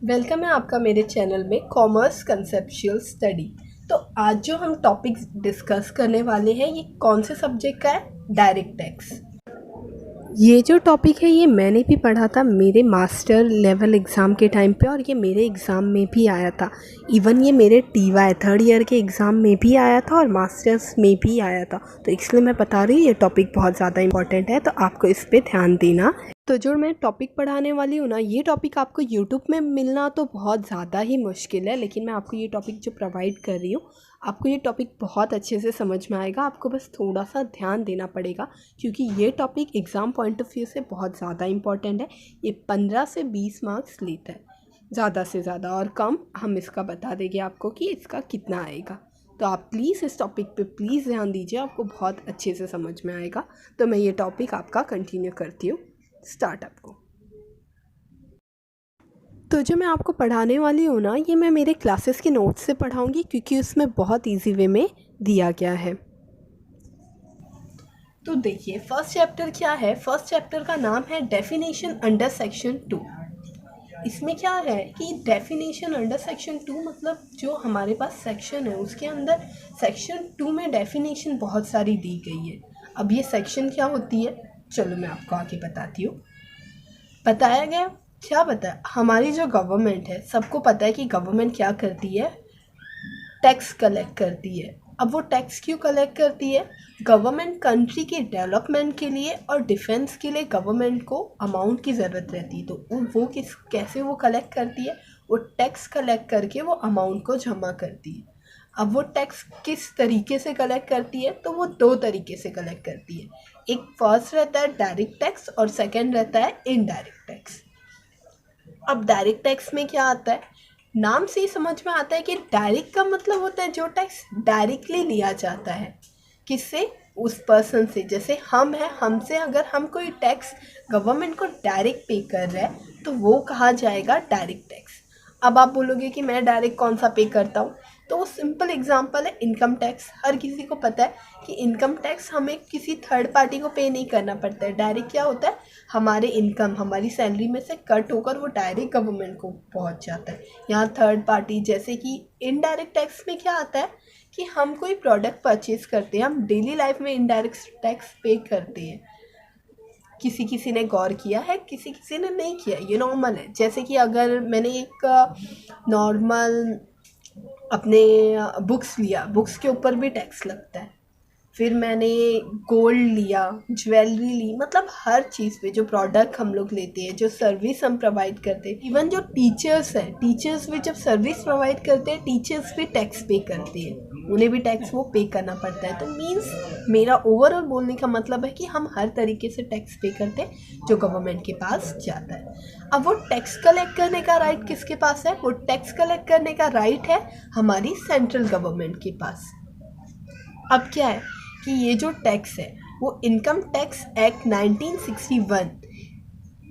Welcome है आपका मेरे चैनल में कॉमर्स कंसेप्चुअल स्टडी। तो आज जो हम टॉपिक डिस्कस करने वाले हैं ये कौन से सब्जेक्ट का है? Direct tax. ये जो टॉपिक है ये मैंने भी पढ़ा था मेरे मास्टर लेवल एग्ज़ाम के टाइम पे, और ये मेरे एग्ज़ाम में भी आया था। इवन ये मेरे TY थर्ड ईयर के एग्ज़ाम में भी आया था और मास्टर्स में भी आया था। तो इसलिए मैं बता रही हूँ ये टॉपिक बहुत ज़्यादा इंपॉर्टेंट है, तो आपको इस पर ध्यान देना। तो जो मैं टॉपिक पढ़ाने वाली हूँ ना, ये टॉपिक आपको यूट्यूब में मिलना तो बहुत ज़्यादा ही मुश्किल है, लेकिन मैं आपको ये टॉपिक जो प्रोवाइड कर रही हूँ, आपको ये टॉपिक बहुत अच्छे से समझ में आएगा। आपको बस थोड़ा सा ध्यान देना पड़ेगा, क्योंकि ये topic exam point of view से बहुत ज़्यादा इंपॉर्टेंट है। ये 15 से 20 मार्क्स लेता है, ज़्यादा से ज़्यादा, और कम हम इसका बता देंगे आपको कि इसका कितना आएगा। तो आप प्लीज़ इस टॉपिक पे प्लीज़ ध्यान दीजिए, आपको बहुत अच्छे से समझ में आएगा। तो मैं ये टॉपिक आपका कंटिन्यू करती हूँ स्टार्टअप को। तो जो मैं आपको पढ़ाने वाली हूँ ना, ये मैं मेरे क्लासेस के नोट्स से पढ़ाऊँगी, क्योंकि उसमें बहुत इजी वे में दिया गया है। तो देखिए, फर्स्ट चैप्टर क्या है? फर्स्ट चैप्टर का नाम है डेफिनेशन अंडर सेक्शन 2। इसमें क्या है कि डेफिनेशन अंडर सेक्शन 2 मतलब जो हमारे पास सेक्शन है उसके अंदर सेक्शन 2 में डेफिनेशन बहुत सारी दी गई है। अब ये सेक्शन क्या होती है, चलो मैं आपको आगे बताती हूँ। बताया गया क्या बताया, हमारी जो गवर्नमेंट है, सबको पता है कि गवर्नमेंट क्या करती है, टैक्स कलेक्ट करती है। अब वो टैक्स क्यों कलेक्ट करती है? गवर्नमेंट कंट्री के डेवलपमेंट के लिए और डिफेंस के लिए गवर्नमेंट को अमाउंट की ज़रूरत रहती है। तो वो कैसे वो कलेक्ट करती है? वो टैक्स कलेक्ट करके वो अमाउंट को जमा करती है। अब वो टैक्स किस तरीके से कलेक्ट करती है? तो वो दो तरीके से कलेक्ट करती है। एक फर्स्ट रहता है डायरेक्ट टैक्स और सेकेंड रहता है इनडायरेक्ट टैक्स। अब डायरेक्ट टैक्स में क्या आता है, नाम से ही समझ में आता है कि डायरेक्ट का मतलब होता है जो टैक्स डायरेक्टली लिया जाता है। किससे? उस पर्सन से। जैसे हम हैं, हमसे अगर हम कोई टैक्स गवर्नमेंट को डायरेक्ट पे कर रहे हैं तो वो कहा जाएगा डायरेक्ट टैक्स। अब आप बोलोगे कि मैं डायरेक्ट कौन सा पे करता हूँ, तो वो सिंपल एग्जांपल है इनकम टैक्स। हर किसी को पता है कि इनकम टैक्स हमें किसी थर्ड पार्टी को पे नहीं करना पड़ता है। डायरेक्ट क्या होता है, हमारे इनकम हमारी सैलरी में से कट होकर वो डायरेक्ट गवर्नमेंट को पहुंच जाता है। यहाँ थर्ड पार्टी, जैसे कि इनडायरेक्ट टैक्स में क्या आता है कि हम कोई प्रोडक्ट परचेज करते हैं, हम डेली लाइफ में इनडायरेक्ट टैक्स पे करते हैं। किसी किसी ने गौर किया है, किसी किसी ने नहीं किया, ये नॉर्मल है। जैसे कि अगर मैंने एक नॉर्मल अपने बुक्स लिया, बुक्स के ऊपर भी टैक्स लगता है। फिर मैंने गोल्ड लिया, ज्वेलरी ली, मतलब हर चीज़ पे जो प्रोडक्ट हम लोग लेते हैं, जो सर्विस हम प्रोवाइड करते हैं, इवन जो टीचर्स हैं, टीचर्स भी जब सर्विस प्रोवाइड करते हैं, टीचर्स भी टैक्स पे करते हैं, उन्हें भी टैक्स वो पे करना पड़ता है। तो मीन्स मेरा ओवरऑल बोलने का मतलब है कि हम हर तरीके से टैक्स पे करते हैं जो गवर्नमेंट के पास जाता है। अब वो टैक्स कलेक्ट करने का राइट किसके पास है? वो टैक्स कलेक्ट करने का राइट है हमारी सेंट्रल गवर्नमेंट के पास। अब क्या है कि ये जो टैक्स है वो इनकम टैक्स एक्ट 1961,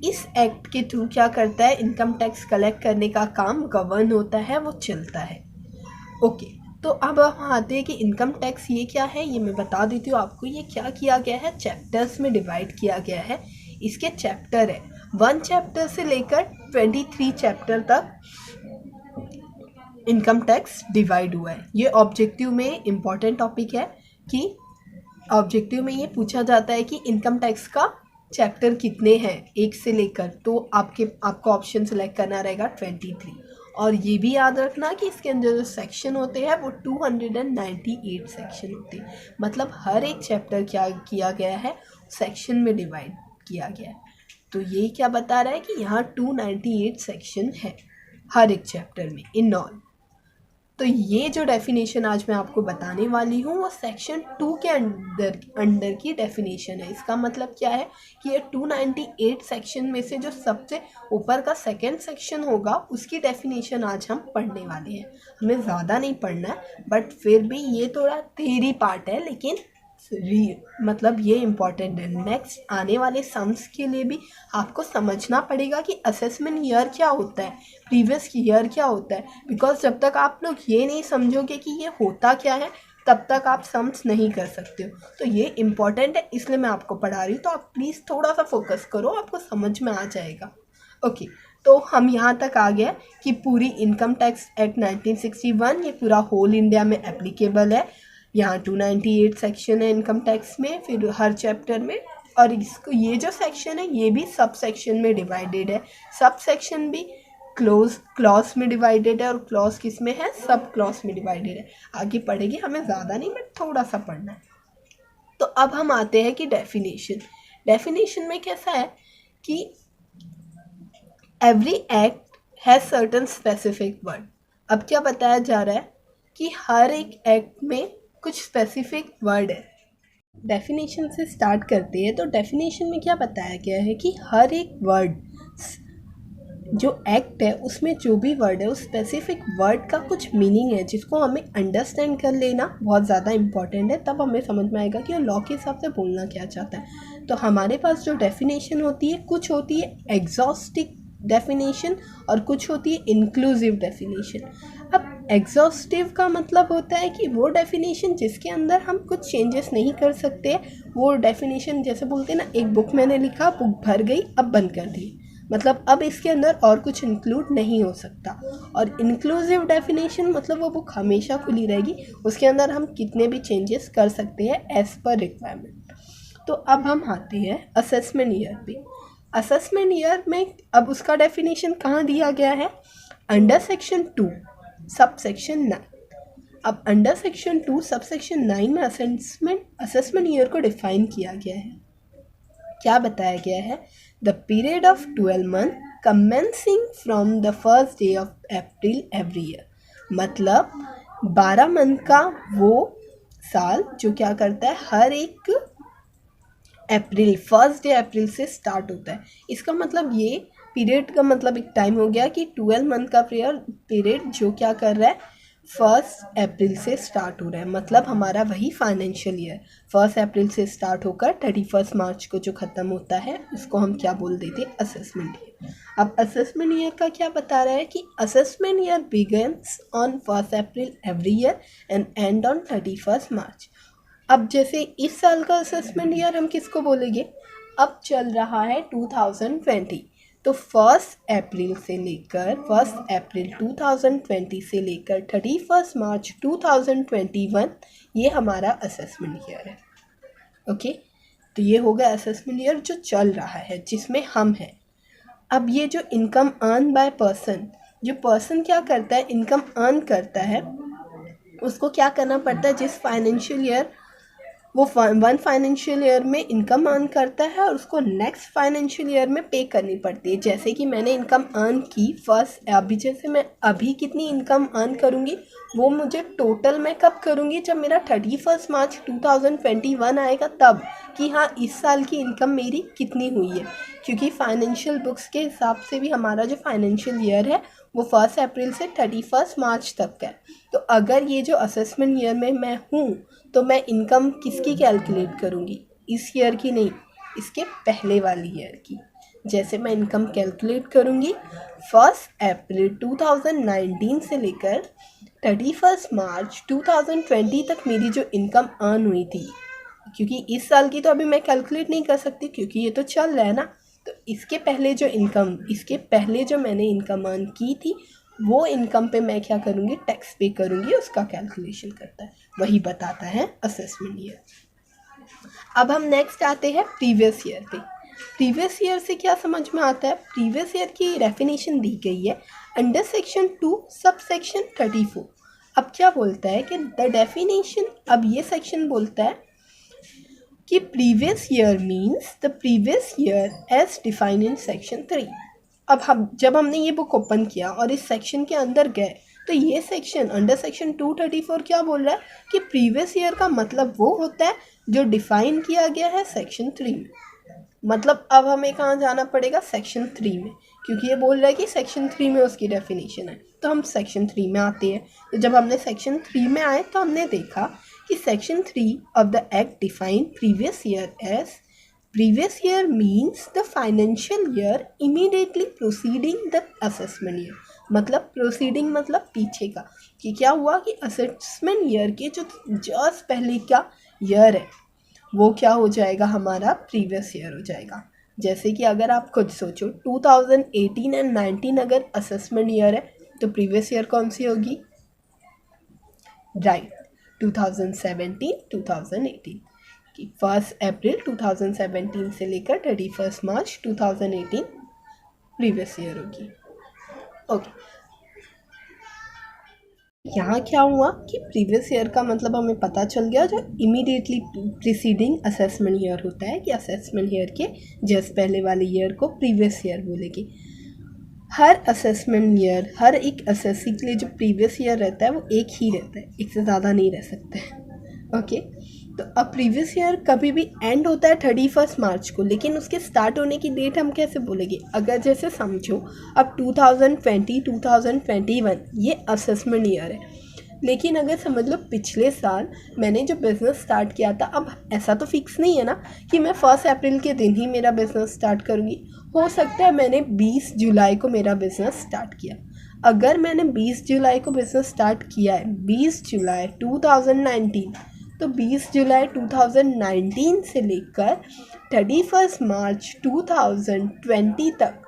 इस एक्ट के थ्रू क्या करता है, इनकम टैक्स कलेक्ट करने का काम गवर्न होता है, वो चलता है। ओके, तो अब हम आते हैं कि इनकम टैक्स ये क्या है, ये मैं बता देती हूँ आपको। ये क्या किया गया है, चैप्टर्स में डिवाइड किया गया है। इसके चैप्टर है 1 चैप्टर से लेकर 23 चैप्टर तक इनकम टैक्स डिवाइड हुआ है। ये ऑब्जेक्टिव में इम्पॉर्टेंट टॉपिक है कि ऑब्जेक्टिव में ये पूछा जाता है कि इनकम टैक्स का चैप्टर कितने हैं 1 से लेकर, तो आपको ऑप्शन सेलेक्ट करना रहेगा 23। और ये भी याद रखना कि इसके अंदर जो सेक्शन होते हैं वो 298 सेक्शन होते हैं। मतलब हर एक चैप्टर क्या किया गया है, सेक्शन में डिवाइड किया गया है। तो ये क्या बता रहा है कि यहाँ 298 सेक्शन है हर एक चैप्टर में इन ऑल। तो ये जो डेफिनेशन आज मैं आपको बताने वाली हूँ वो सेक्शन 2 के अंडर की डेफिनेशन है। इसका मतलब क्या है कि ये 298 सेक्शन में से जो सबसे ऊपर का सेकंड सेक्शन होगा उसकी डेफिनेशन आज हम पढ़ने वाले हैं। हमें ज़्यादा नहीं पढ़ना है, बट फिर भी ये थोड़ा थ्योरी पार्ट है, लेकिन मतलब ये इम्पॉर्टेंट है। नेक्स्ट आने वाले सम्स के लिए भी आपको समझना पड़ेगा कि असेसमेंट ईयर क्या होता है, प्रीवियस ईयर क्या होता है। बिकॉज जब तक आप लोग ये नहीं समझोगे कि ये होता क्या है, तब तक आप सम्स नहीं कर सकते हो। तो ये इम्पॉर्टेंट है, इसलिए मैं आपको पढ़ा रही हूँ। तो आप प्लीज़ थोड़ा सा फोकस करो, आपको समझ में आ जाएगा। ओके, तो हम यहाँ तक आ गए कि पूरी इनकम टैक्स एक्ट 1961 ये पूरा होल इंडिया में एप्लीकेबल है। यहाँ 298 सेक्शन है इनकम टैक्स में, फिर हर चैप्टर में, और इसको ये जो सेक्शन है ये भी सब सेक्शन में डिवाइडेड है। सब सेक्शन भी क्लॉज में डिवाइडेड है, और क्लॉज किस में है, सब क्लॉज में डिवाइडेड है। आगे पढ़ेगी, हमें ज़्यादा नहीं बट थोड़ा सा पढ़ना है। तो अब हम आते हैं कि डेफिनेशन में कैसा है कि every act has certain specific word. अब क्या बताया जा रहा है कि हर एक एक्ट में कुछ स्पेसिफिक वर्ड है। डेफिनेशन से स्टार्ट करते हैं। तो डेफिनेशन में क्या बताया गया है कि हर एक वर्ड जो एक्ट है उसमें जो भी वर्ड है उस स्पेसिफिक वर्ड का कुछ मीनिंग है जिसको हमें अंडरस्टैंड कर लेना बहुत ज़्यादा इम्पॉर्टेंट है। तब हमें समझ में आएगा कि वो लॉ के हिसाब से बोलना क्या चाहता है। तो हमारे पास जो डेफिनेशन होती है, कुछ होती है एग्जॉस्टिव डेफिनेशन और कुछ होती है इंक्लूसिव डेफिनेशन। अब एग्जॉस्टिव का मतलब होता है कि वो डेफिनेशन जिसके अंदर हम कुछ चेंजेस नहीं कर सकते। वो डेफिनेशन जैसे बोलते हैं ना, एक बुक मैंने लिखा, बुक भर गई, अब बंद कर दी, मतलब अब इसके अंदर और कुछ इंक्लूड नहीं हो सकता। और इंक्लूसिव डेफिनेशन मतलब वो बुक हमेशा खुली रहेगी, उसके अंदर हम कितने भी चेंजेस कर सकते हैं एज पर रिक्वायरमेंट। तो अब हम आते हैं असेसमेंट ईयर पे। असेसमेंट ईयर में अब उसका डेफिनेशन कहाँ दिया गया है, अंडर सेक्शन 2 सब सेक्शन 9। अब अंडर सेक्शन 2 सब सेक्शन 9 में असेसमेंट ईयर को डिफाइन किया गया है। क्या बताया गया है, the period of 12 month commencing from the first day of April every year. मतलब 12 मंथ का वो साल जो क्या करता है, हर एक अप्रैल, फर्स्ट डे अप्रैल से स्टार्ट होता है। इसका मतलब ये पीरियड का मतलब एक टाइम हो गया कि 12 मंथ का पीरियड जो क्या कर रहा है, फर्स्ट अप्रैल से स्टार्ट हो रहा है। मतलब हमारा वही फाइनेंशियल ईयर फर्स्ट अप्रैल से स्टार्ट होकर 31 मार्च को जो ख़त्म होता है उसको हम क्या बोल देते हैं, असेसमेंट ईयर। अब असेसमेंट ईयर का क्या बता रहा है कि assessment year begins on 1 April every year and and on 31 मार्च। अब जैसे इस साल का असेसमेंट ईयर हम किसको बोलेंगे, अब चल रहा है 2020, तो 1 अप्रैल 2020 से लेकर 31 मार्च 2021 ये हमारा असेसमेंट ईयर है। ओके, तो ये हो गया असेसमेंट ईयर जो चल रहा है जिसमें हम हैं। अब ये जो इनकम अर्न बाय पर्सन, जो पर्सन क्या करता है, इनकम अर्न करता है, उसको क्या करना पड़ता है, जिस फाइनेंशियल ईयर वो 1 फाइनेंशियल ईयर में इनकम अर्न करता है और उसको नेक्स्ट फाइनेंशियल ईयर में पे करनी पड़ती है। जैसे कि मैंने इनकम अर्न की फर्स्ट, अभी जैसे मैं अभी कितनी इनकम अर्न करूँगी वो मुझे टोटल मैं कब करूँगी, जब मेरा 31 मार्च 2021 आएगा तब, कि हाँ इस साल की इनकम मेरी कितनी हुई है। क्योंकि फाइनेंशियल बुक्स के हिसाब से भी हमारा जो फाइनेंशियल ईयर है वो 1 अप्रैल से 31 मार्च तक है। तो अगर ये जो असेसमेंट ईयर में मैं हूँ तो मैं इनकम किसकी कैलकुलेट करूँगी, इस ईयर की नहीं, इसके पहले वाली ईयर की। जैसे मैं इनकम कैलकुलेट करूँगी 1 अप्रैल 2019 से लेकर 31 मार्च 2020 तक मेरी जो इनकम अर्न हुई थी, क्योंकि इस साल की तो अभी मैं कैलकुलेट नहीं कर सकती क्योंकि ये तो चल रहा है ना। तो इसके पहले जो मैंने इनकम अर्न की थी वो इनकम पे मैं क्या करूँगी, टैक्स पे करूँगी, उसका कैलकुलेशन करता है, वही बताता है असेसमेंट ईयर। अब हम नेक्स्ट आते हैं प्रीवियस ईयर पे। प्रीवियस ईयर से क्या समझ में आता है, प्रीवियस ईयर की डेफिनेशन दी गई है अंडर सेक्शन 2 सब सेक्शन 34। अब क्या बोलता है कि द डेफिनेशन, अब ये सेक्शन बोलता है कि previous year means the previous year as defined in section 3। अब जब हमने ये बुक ओपन किया और इस सेक्शन के अंदर गए तो ये सेक्शन अंडर सेक्शन 234 क्या बोल रहा है कि प्रीवियस ईयर का मतलब वो होता है जो डिफाइन किया गया है सेक्शन 3 में। मतलब अब हमें कहाँ जाना पड़ेगा, सेक्शन 3 में, क्योंकि ये बोल रहा है कि सेक्शन 3 में उसकी डेफिनेशन है। तो हम सेक्शन 3 में आते हैं। तो जब हमने सेक्शन 3 में आए तो हमने देखा कि section 3 of the act define previous year as, previous year means the financial year immediately proceeding the assessment year. मतलब प्रोसीडिंग मतलब पीछे का, कि क्या हुआ कि असेसमेंट ईयर के जो जस्ट पहले का ईयर है वो क्या हो जाएगा, हमारा प्रीवियस ईयर हो जाएगा। जैसे कि अगर आप खुद सोचो 2018 एंड 19 अगर असेसमेंट ईयर है तो प्रीवियस ईयर कौन सी होगी? राइट, 2017 2018 कि 1 अप्रैल 2017 से लेकर 31 मार्च 2018 प्रीवियस ईयर होगी। ओके, यहाँ क्या हुआ कि प्रीवियस ईयर का मतलब हमें पता चल गया जो इमीडिएटली प्रीसीडिंग असेसमेंट ईयर होता है कि असेसमेंट ईयर के जस्ट पहले वाले ईयर को प्रीवियस ईयर बोलेगी। हर असेसमेंट ईयर, हर एक असेसी के लिए जो प्रीवियस ईयर रहता है वो एक ही रहता है, एक से ज़्यादा नहीं रह सकता है। ओके, तो अब प्रीवियस ईयर कभी भी एंड होता है 31 मार्च को, लेकिन उसके स्टार्ट होने की डेट हम कैसे बोलेंगे? अगर जैसे समझो अब 2020 2021 ये असेसमेंट ईयर है, लेकिन अगर समझ लो पिछले साल मैंने जो बिज़नेस स्टार्ट किया था, अब ऐसा तो फिक्स नहीं है ना कि मैं 1 अप्रैल के दिन ही मेरा बिज़नेस स्टार्ट करूँगी। हो सकता है मैंने 20 जुलाई को मेरा बिज़नेस स्टार्ट किया। अगर मैंने 20 जुलाई को बिज़नेस स्टार्ट किया है, 20 जुलाई 2019, तो 20 जुलाई 2019 से लेकर 31 मार्च 2020 तक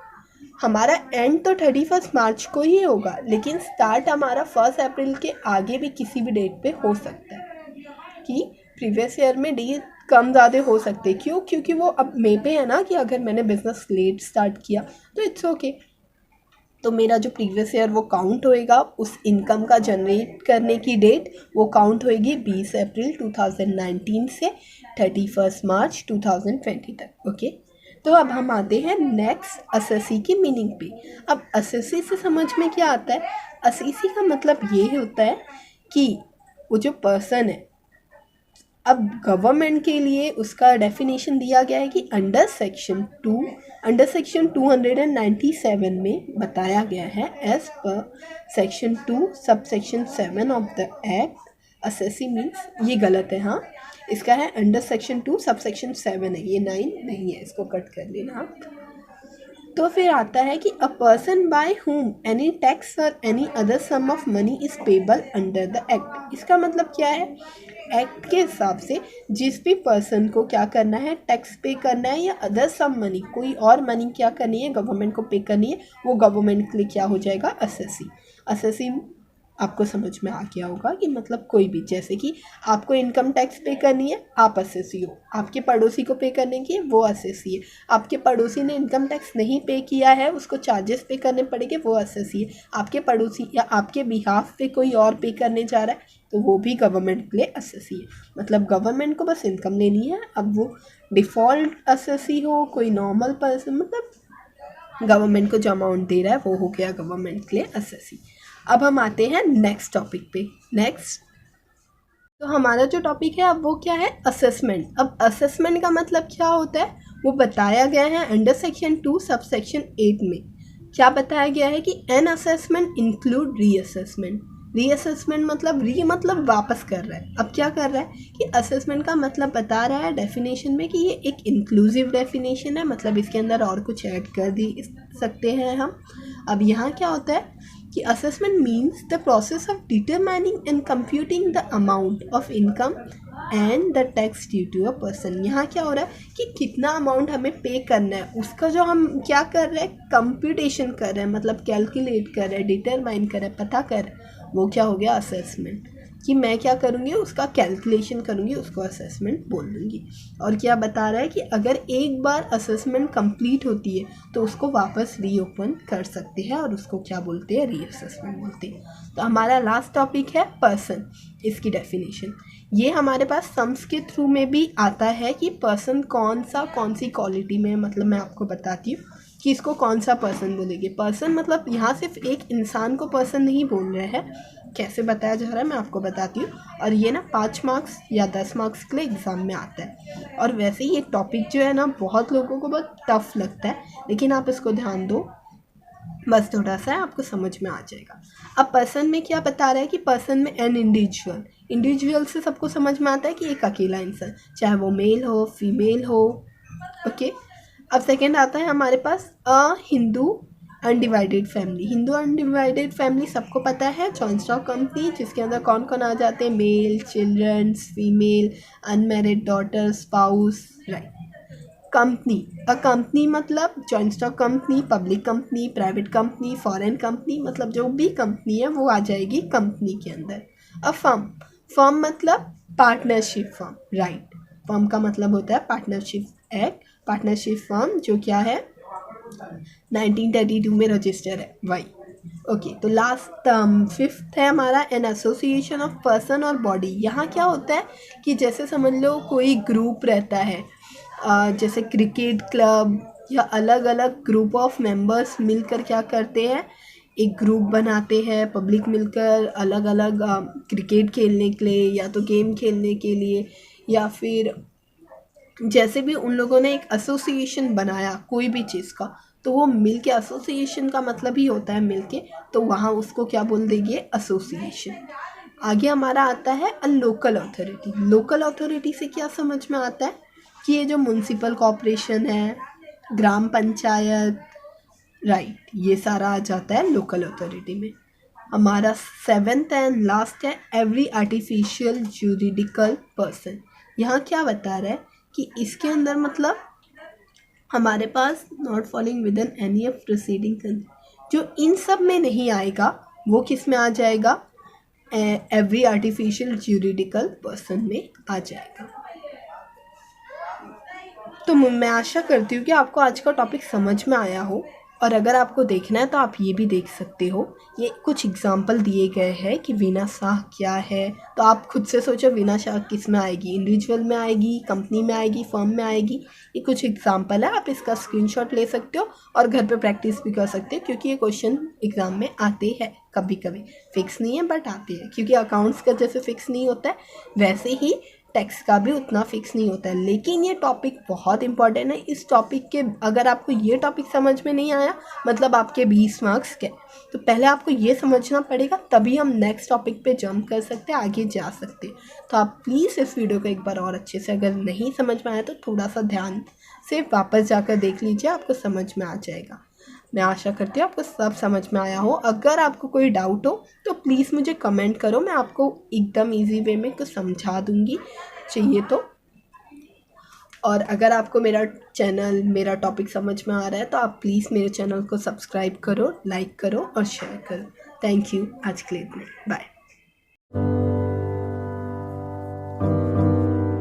हमारा एंड तो 31 मार्च को ही होगा, लेकिन स्टार्ट हमारा 1 अप्रैल के आगे भी किसी भी डेट पे हो सकता है कि प्रीवियस ईयर में डेट कम ज़्यादा हो सकते हैं। क्यों? क्योंकि वो अब मे पे है ना कि अगर मैंने बिज़नेस लेट स्टार्ट किया तो इट्स ओके, तो मेरा जो प्रीवियस ईयर वो काउंट होएगा, उस इनकम का जनरेट करने की डेट वो काउंट होएगी 20 अप्रैल 2019 से 31 मार्च 2020 तक। ओके, तो अब हम आते हैं नेक्स्ट असेसी की मीनिंग पे। अब असेसी से समझ में क्या आता है? असेसी का मतलब ये होता है कि वो जो पर्सन है, अब गवर्नमेंट के लिए उसका डेफिनेशन दिया गया है कि अंडर सेक्शन 297 में बताया गया है as per section 2 sub section 7 of the act assessee means, ये गलत है, हाँ इसका है अंडर सेक्शन 2 सब सेक्शन 7 है, ये 9 नहीं है, इसको कट कर लेना आप। तो फिर आता है कि a person by whom any tax or any other sum of money is payable under the act. इसका मतलब क्या है? एक्ट के हिसाब से जिस भी पर्सन को क्या करना है, टैक्स पे करना है या अदर सम मनी, कोई और मनी क्या करनी है, गवर्नमेंट को पे करनी है, वो गवर्नमेंट के लिए क्या हो जाएगा? असेसी। असेसी आपको समझ में आ गया होगा कि मतलब कोई भी, जैसे कि आपको इनकम टैक्स पे करनी है, आप असेसी हो, आपके पड़ोसी को पे करने की है, वो असेसी है, आपके पड़ोसी ने इनकम टैक्स नहीं पे किया है, उसको चार्जेस पे करने पड़ेंगे, वो असेसी है, आपके पड़ोसी या आपके बिहाफ पे कोई और पे करने जा रहा है तो वो भी गवर्नमेंट के लिए असेसी है। मतलब गवर्नमेंट को बस इनकम लेनी है, अब वो डिफ़ॉल्ट असेसी हो, कोई नॉर्मल पर्सन, मतलब गवर्नमेंट को जो अमाउंट दे रहा है वो हो गया गवर्नमेंट के लिए असेसी। अब हम आते हैं नेक्स्ट टॉपिक पे। नेक्स्ट तो हमारा जो टॉपिक है अब वो क्या है? असेसमेंट। अब असेसमेंट का मतलब क्या होता है वो बताया गया है अंडर सेक्शन 2 सब सेक्शन 8 में। क्या बताया गया है कि an assessment include reassessment. Reassessment मतलब मतलब वापस कर रहा है। अब क्या कर रहा है कि असेसमेंट का मतलब बता रहा है डेफिनेशन में कि ये एक इंक्लूसिव डेफिनेशन है, मतलब इसके अंदर और कुछ ऐड कर दी सकते हैं हम। अब यहाँ क्या होता है कि assessment means the process of determining and computing the amount of income and the tax due to a person. यहाँ क्या हो रहा है कि कितना अमाउंट हमें पे करना है, उसका जो हम क्या कर रहे हैं, कंप्यूटेशन कर रहे हैं, मतलब कैलकुलेट कर रहे हैं, डिटरमाइन कर रहे हैं, पता कर रहे हैं, वो क्या हो गया? असेसमेंट। कि मैं क्या करूँगी, उसका कैलकुलेशन करूँगी, उसको असेसमेंट बोल दूँगी। और क्या बता रहा है कि अगर एक बार असेसमेंट कंप्लीट होती है तो उसको वापस रीओपन कर सकते हैं और उसको क्या बोलते हैं? रीअसेसमेंट बोलते हैं। तो हमारा लास्ट टॉपिक है पर्सन, इसकी डेफिनेशन। ये हमारे पास सम्स के थ्रू में भी आता है कि पर्सन कौन सी क्वालिटी में, मतलब मैं आपको बताती हूँ कि इसको कौन सा पर्सन बोलेंगे। पर्सन मतलब यहाँ सिर्फ एक इंसान को पर्सन नहीं बोल रहे हैं, कैसे बताया जा रहा है मैं आपको बताती हूँ। और ये ना 5 मार्क्स या 10 मार्क्स के लिए एग्ज़ाम में आता है। और वैसे ये टॉपिक जो है ना बहुत लोगों को बहुत टफ लगता है, लेकिन आप इसको ध्यान दो, बस थोड़ा सा आपको समझ में आ जाएगा। अब पर्सन में क्या बता रहा है कि पर्सन में एन इंडिविजुअल से सबको समझ में आता है कि एक अकेला इंसान, चाहे वो मेल हो फीमेल हो। ओके, अब सेकेंड आता है हमारे पास a Hindu undivided family. Hindu undivided family सबको पता है, जॉइंट स्टॉक कंपनी, जिसके अंदर कौन कौन आ जाते हैं? Male, childrens, female, unmarried daughter, spouse, right. Company, a company मतलब joint stock company, public company, private company, foreign company, मतलब जो भी कंपनी है वो आ जाएगी कंपनी के अंदर। अ फर्म, फर्म मतलब पार्टनरशिप फर्म, राइट। फर्म का मतलब होता है पार्टनरशिप एक्ट, पार्टनरशिप फर्म जो क्या है 1932 में रजिस्टर है, वही। ओके, तो लास्ट फिफ्थ है हमारा एन एसोसिएशन ऑफ पर्सन और बॉडी। यहाँ क्या होता है कि जैसे समझ लो कोई ग्रुप रहता है, जैसे क्रिकेट क्लब या अलग अलग ग्रुप ऑफ मेंबर्स मिलकर क्या करते हैं, एक ग्रुप बनाते हैं, पब्लिक मिलकर अलग अलग क्रिकेट खेलने के लिए या तो गेम खेलने के लिए, या फिर जैसे भी उन लोगों ने एक एसोसिएशन बनाया कोई भी चीज़ का, तो वो मिल के, एसोसिएशन का मतलब ही होता है मिल के, तो वहाँ उसको क्या बोल देंगे, एसोसिएशन। आगे हमारा आता है a local authority. Local authority से क्या समझ में आता है कि ये जो म्यूनसिपल कॉरपोरेशन है, ग्राम पंचायत, राइट, ये सारा आ जाता है लोकल अथॉरिटी में। हमारा सेवेंथ एंड लास्ट है एवरी आर्टिफिशियल जुरिडिकल पर्सन। यहाँ क्या बता रहा है कि इसके अंदर मतलब हमारे पास not falling within any of proceeding, जो इन सब में नहीं आएगा वो किस में आ जाएगा, एवरी आर्टिफिशियल ज्यूरिडिकल पर्सन में आ जाएगा। तो मैं आशा करती हूँ कि आपको आज का टॉपिक समझ में आया हो, और अगर आपको देखना है तो आप ये भी देख सकते हो, ये कुछ एग्जाम्पल दिए गए हैं कि विनाशाह क्या है। तो आप खुद से सोचो विनाशाह किस में आएगी, इंडिविजुअल में आएगी, कंपनी में आएगी, फर्म में आएगी। ये कुछ एग्जाम्पल है, आप इसका स्क्रीनशॉट ले सकते हो और घर पे प्रैक्टिस भी कर सकते हो, क्योंकि ये क्वेश्चन एग्जाम में आते हैं कभी कभी, फिक्स नहीं है बट आते हैं। क्योंकि अकाउंट्स का जैसे फिक्स नहीं होता है वैसे ही टैक्स का भी उतना फिक्स नहीं होता है। लेकिन ये टॉपिक बहुत इंपॉर्टेंट है। इस टॉपिक के अगर आपको ये टॉपिक समझ में नहीं आया, मतलब आपके 20 मार्क्स के, तो पहले आपको ये समझना पड़ेगा, तभी हम नेक्स्ट टॉपिक पे जंप कर सकते हैं, आगे जा सकते हैं। तो आप प्लीज़ इस वीडियो को एक बार और अच्छे से, अगर नहीं समझ में आया तो थोड़ा सा ध्यान से वापस जाकर देख लीजिए, आपको समझ में आ जाएगा। मैं आशा करती हूँ आपको सब समझ में आया हो। अगर आपको कोई डाउट हो तो प्लीज़ मुझे कमेंट करो, मैं आपको एकदम इजी वे में कुछ समझा दूँगी चाहिए तो। और अगर आपको मेरा चैनल, मेरा टॉपिक समझ में आ रहा है तो आप प्लीज़ मेरे चैनल को सब्सक्राइब करो, लाइक करो और शेयर करो। Thank you. आज के लिए बाय।